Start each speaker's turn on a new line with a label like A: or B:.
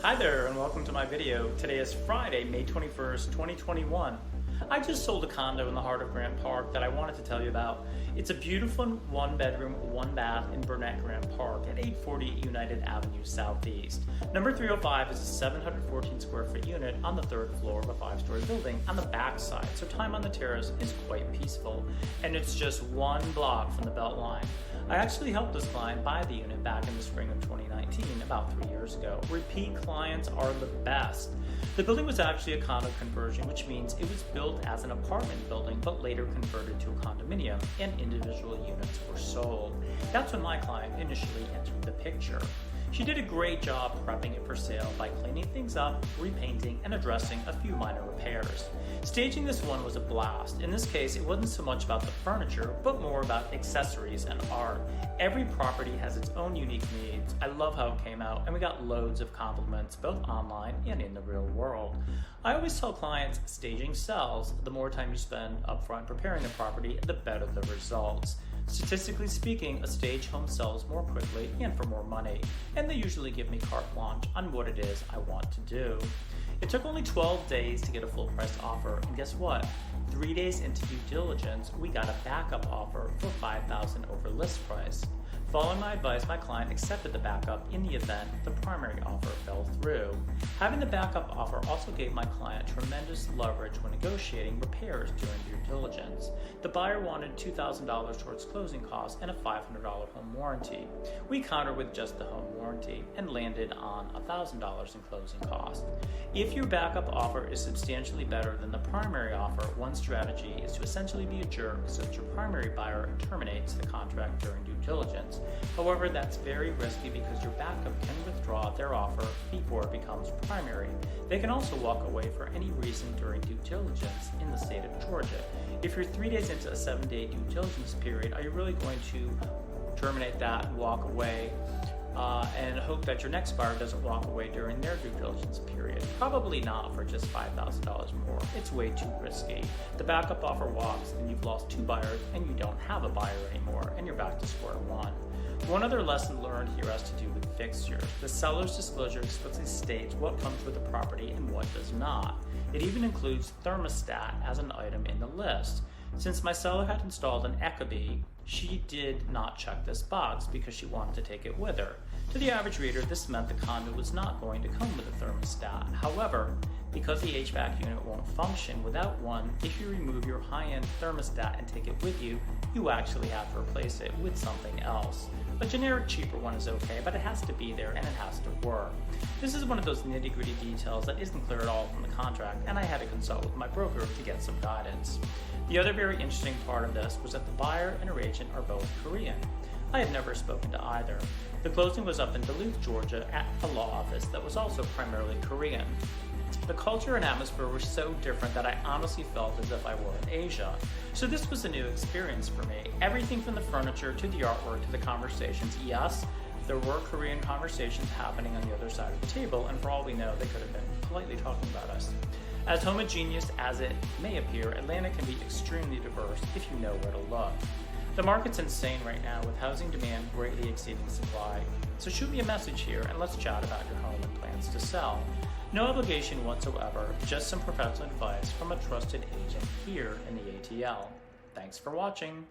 A: Hi there and welcome to my video. Today is Friday, May 21st, 2021. I just sold a condo in the heart of Grant Park that I wanted to tell you about. It's a beautiful one bedroom, one bath in Burnett, Grant Park at 840 United Avenue Southeast. Number 305 is a 714 square foot unit on the third floor of a 5-story building on the back side, so time on the terrace is quite peaceful. And it's just one block from the Beltline. I actually helped this client buy the unit back in the spring of 2019, about 3 years ago. Repeat clients are the best. The building was actually a condo conversion, which means it was built as an apartment building, but later converted to a condominium, and individual units were sold. That's when my client initially entered the picture. She did a great job prepping it for sale by cleaning things up, repainting, and addressing a few minor repairs. Staging this one was a blast. In this case, it wasn't so much about the furniture, but more about accessories and art. Every property has its own unique needs. I love how it came out, and we got loads of compliments, both online and in the real world. I always tell clients, staging sells. The more time you spend upfront preparing the property, the better the results. Statistically speaking, a stage home sells more quickly and for more money, and they usually give me carte blanche on what it is I want to do. It took only 12 days to get a full price offer, and guess what? 3 days into due diligence, we got a backup offer for $5,000 over list price. Following my advice, my client accepted the backup in the event the primary offer fell through. Having the backup offer also gave my client tremendous leverage when negotiating repairs during due diligence. The buyer wanted $2,000 towards closing costs and a $500 home warranty. We countered with just the home warranty and landed on $1,000 in closing costs. If your backup offer is substantially better than the primary offer, one strategy is to essentially be a jerk so that your primary buyer terminates the contract during due diligence. However, that's very risky because your backup can withdraw their offer before it becomes primary. They can also walk away for any reason during due diligence in the state of Georgia. If you're 3 days into a 7-day due diligence period, are you really going to terminate that and walk away and hope that your next buyer doesn't walk away during their due diligence period? Probably not for just $5,000 more. It's way too risky. The backup offer walks, and you've lost 2 buyers, and you don't have a buyer anymore, and you're back to square one. One other lesson learned here has to do with fixtures. The seller's disclosure explicitly states what comes with the property and what does not. It even includes thermostat as an item in the list. Since my seller had installed an Ecobee, she did not check this box because she wanted to take it with her. To the average reader, this meant the condo was not going to come with a thermostat. However, because the HVAC unit won't function without one, if you remove your high-end thermostat and take it with you, you actually have to replace it with something else. A generic cheaper one is okay, but it has to be there and it has to work. This is one of those nitty-gritty details that isn't clear at all from the contract, and I had to consult with my broker to get some guidance. The other very interesting part of this was that the buyer and her agent are both Korean. I had never spoken to either. The closing was up in Duluth, Georgia at a law office that was also primarily Korean. The culture and atmosphere were so different that I honestly felt as if I were in Asia. So this was a new experience for me. Everything from the furniture to the artwork to the conversations. Yes, there were Korean conversations happening on the other side of the table, and for all we know, they could have been politely talking about us. As homogeneous as it may appear, Atlanta can be extremely diverse if you know where to look. The market's insane right now, with housing demand greatly exceeding supply. So shoot me a message here and let's chat about your home and plans to sell. No obligation whatsoever, just some professional advice from a trusted agent here in the ATL. Thanks for watching.